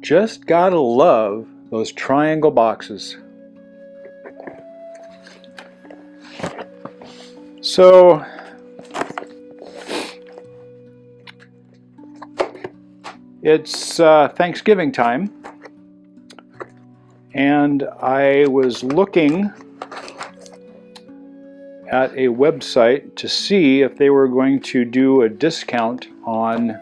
Just gotta love those triangle boxes. So it's Thanksgiving time, and I was looking at a website to see if they were going to do a discount on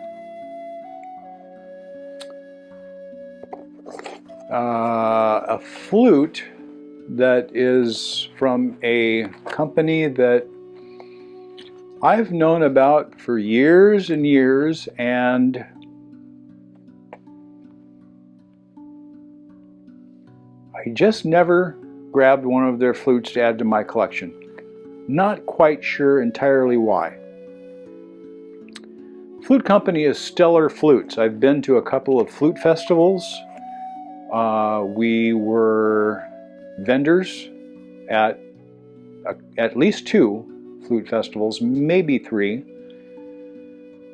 a flute that is from a company that I've known about for years and years, and I just never grabbed one of their flutes to add to my collection. Not quite sure entirely why. Flute company is Stellar Flutes. I've been to a couple of flute festivals. We were vendors at least 2 flute festivals, maybe 3.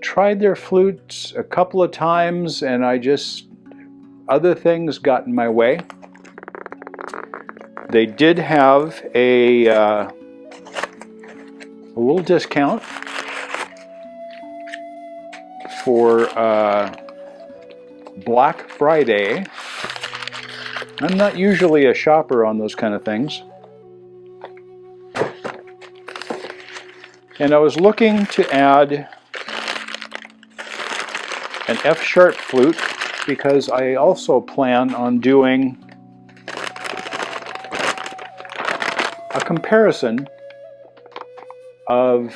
Tried their flutes a couple of times, and other things got in my way. They did have a little discount for Black Friday. I'm not usually a shopper on those kind of things. And I was looking to add an F-sharp flute because I also plan on doing a comparison of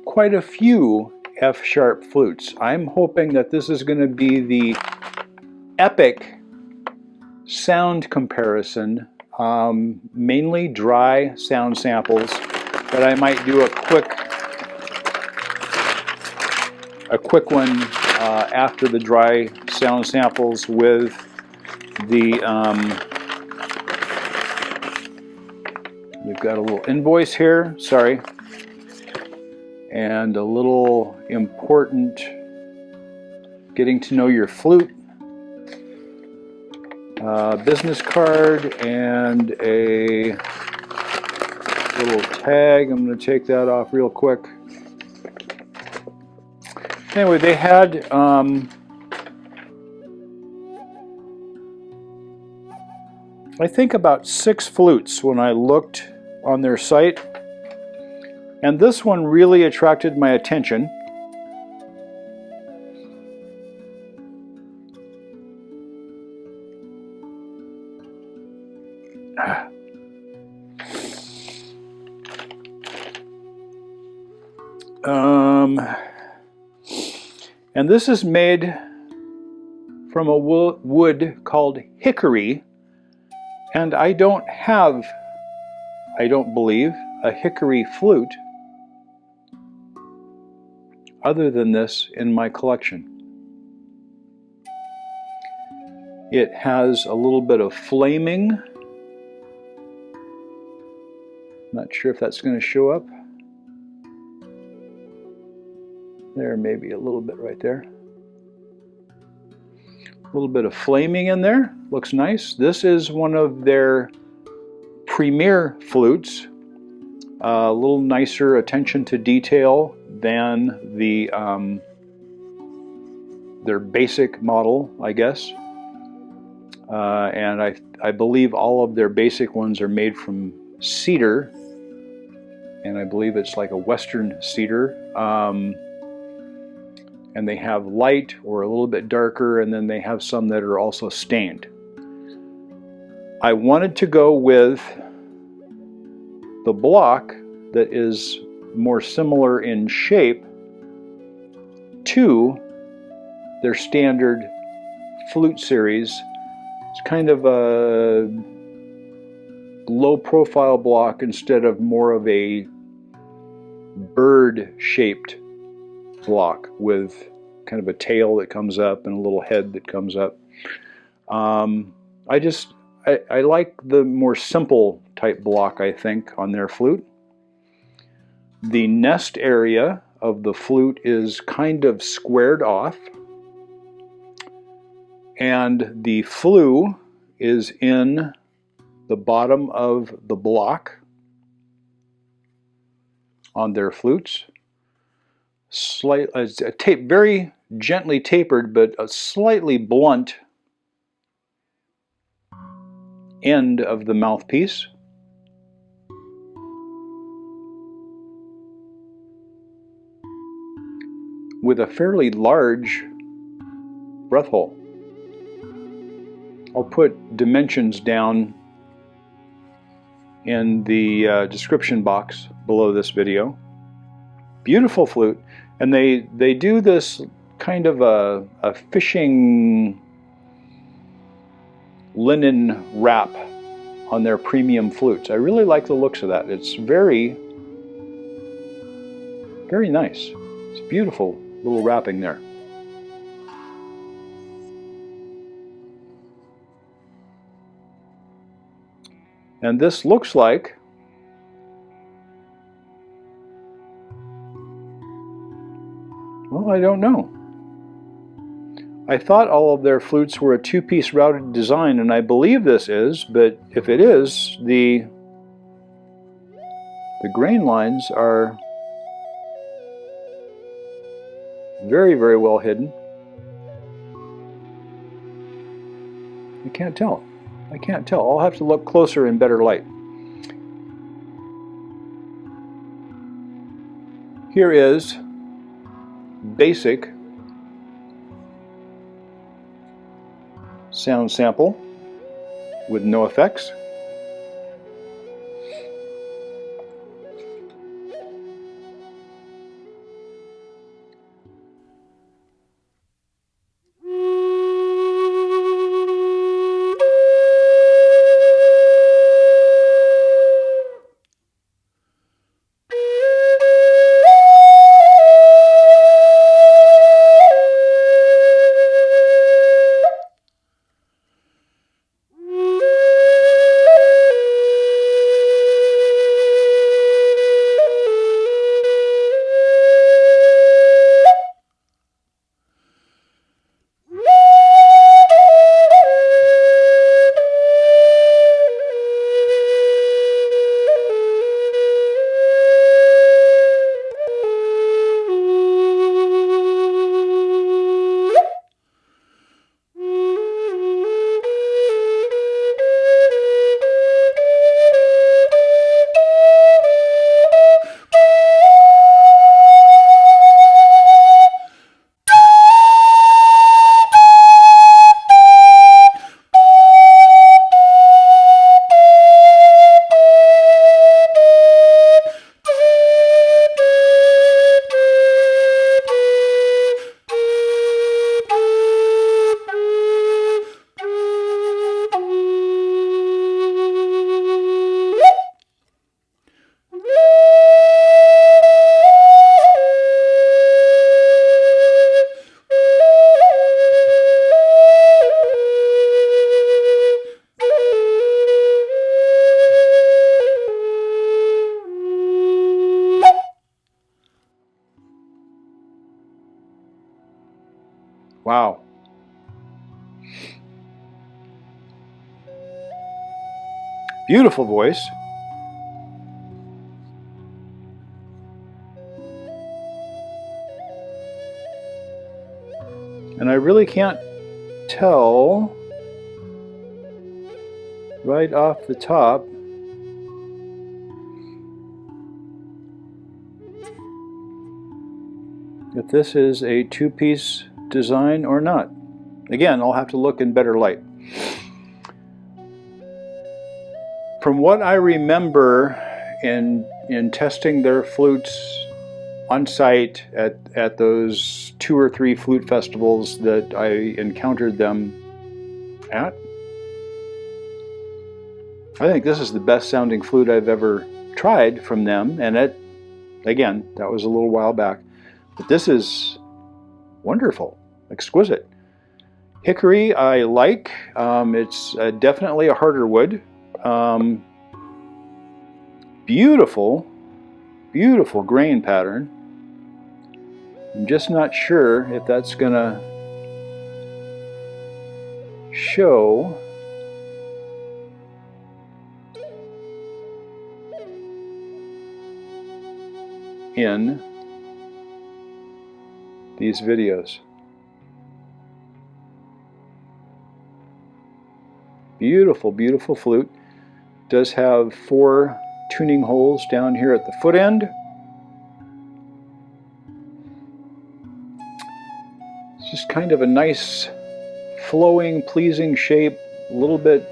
quite a few F-sharp flutes. I'm hoping that this is going to be the epic sound comparison, mainly dry sound samples, but I might do a quick one after the dry sound samples with the we've got a little invoice here, sorry, and a little important getting to know your flute business card and a little tag. I'm going to take that off real quick. Anyway, they had I think about 6 flutes when I looked on their site, and this one really attracted my attention. And this is made from a wood called hickory, and I don't believe, a hickory flute other than this in my collection. It has a little bit of flaming. Not sure if that's going to show up. There, maybe a little bit right there. A little bit of flaming in there. Looks nice. This is one of their premier flutes. A little nicer attention to detail than the their basic model, I guess. And I believe all of their basic ones are made from cedar, and I believe it's like a western cedar. And they have light or a little bit darker, and then they have some that are also stained. I wanted to go with the block that is more similar in shape to their standard flute series. It's kind of a low profile block instead of more of a bird shaped block with kind of a tail that comes up and a little head that comes up. I like the more simple type block, I think, on their flute. The nest area of the flute is kind of squared off, and the flue is in the bottom of the block on their flutes. Very gently tapered, but a slightly blunt end of the mouthpiece. With a fairly large breath hole. I'll put dimensions down in the description box below this video. Beautiful flute, and they do this kind of a fishing linen wrap on their premium flutes. I really like the looks of that. It's very, very nice. It's a beautiful little wrapping there. And this looks like well, I don't know. I thought all of their flutes were a two-piece routed design, and I believe this is, but if it is, the grain lines are very, very well hidden. I can't tell. I can't tell. I'll have to look closer in better light. Here is basic sound sample with no effects. Wow. Beautiful voice. And I really can't tell right off the top if this is a two-piece design or not. Again, I'll have to look in better light. From what I remember in testing their flutes on site at those 2 or 3 flute festivals that I encountered them at, I think this is the best sounding flute I've ever tried from them, and again, that was a little while back, but this is wonderful, exquisite. Hickory I like. It's definitely a harder wood. Beautiful, beautiful grain pattern. I'm just not sure if that's gonna show in these videos. Beautiful, beautiful flute. Does have 4 tuning holes down here at the foot end. It's just kind of a nice, flowing, pleasing shape, a little bit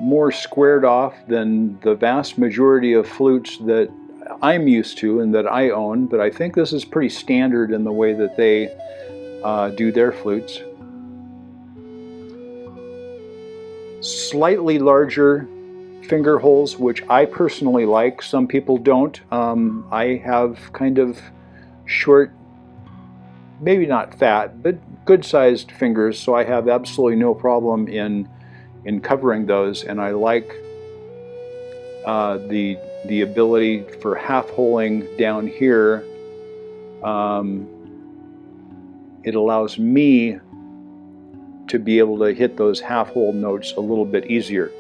more squared off than the vast majority of flutes that I'm used to and that I own, but I think this is pretty standard in the way that they do their flutes. Slightly larger finger holes, which I personally like. Some people don't. I have kind of short, maybe not fat, but good-sized fingers, so I have absolutely no problem in covering those, and I like the ability for half-holing down here. It allows me to be able to hit those half-hole notes a little bit easier.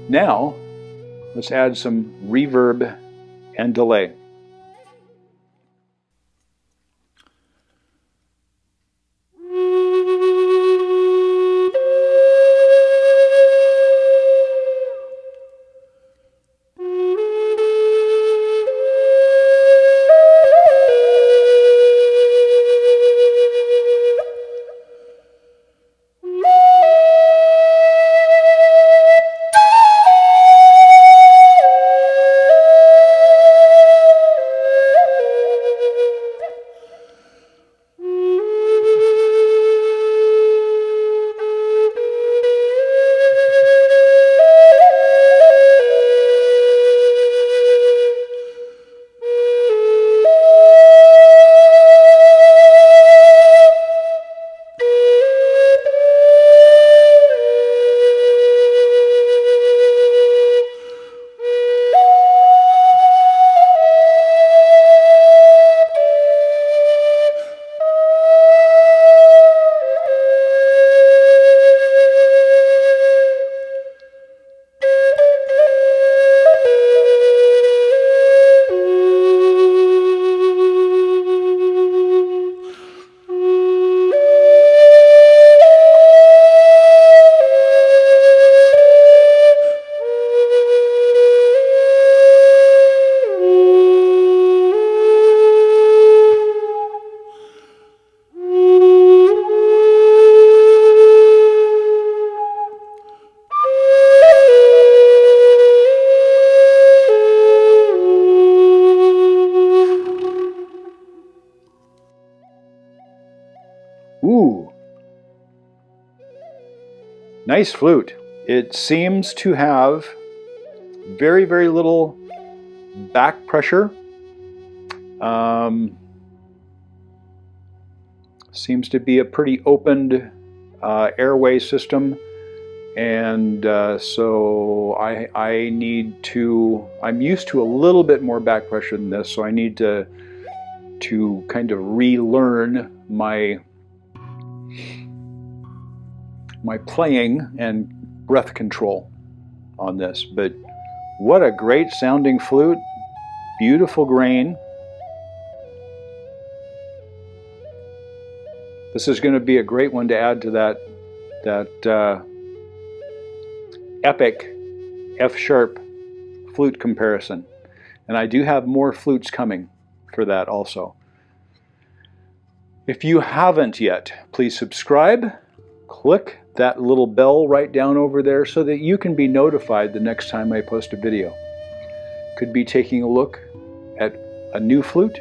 Now, let's add some reverb and delay. Ooh, nice flute. It seems to have very, very little back pressure. Seems to be a pretty opened airway system, and so I'm used to a little bit more back pressure than this, so I need to kind of relearn my playing and breath control on this. But what a great sounding flute, beautiful grain. This is going to be a great one to add to that epic F-sharp flute comparison. And I do have more flutes coming for that also. If you haven't yet, please subscribe. Click that little bell right down over there so that you can be notified the next time I post a video. Could be taking a look at a new flute,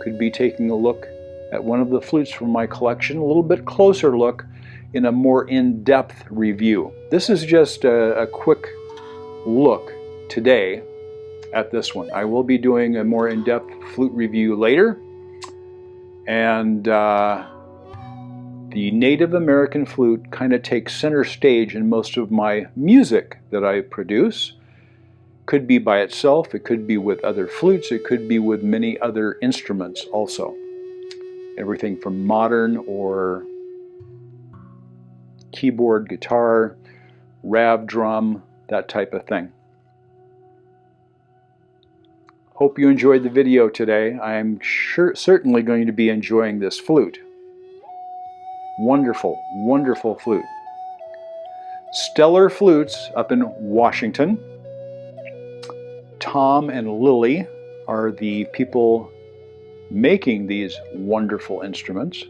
could be taking a look at one of the flutes from my collection, a little bit closer look in a more in-depth review. This is just a quick look today at this one. I will be doing a more in-depth flute review later, and The Native American flute kind of takes center stage in most of my music that I produce. Could be by itself, it could be with other flutes, it could be with many other instruments also. Everything from modern or keyboard, guitar, rab drum, that type of thing. Hope you enjoyed the video today. I'm certainly going to be enjoying this flute. Wonderful, wonderful flute. Stellar Flutes up in Washington. Tom and Lily are the people making these wonderful instruments.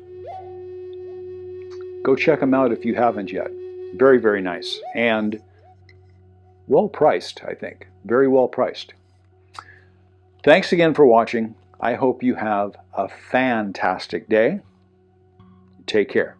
Go check them out if you haven't yet. Very, very nice and well priced, I think. Very well priced. Thanks again for watching. I hope you have a fantastic day. Take care.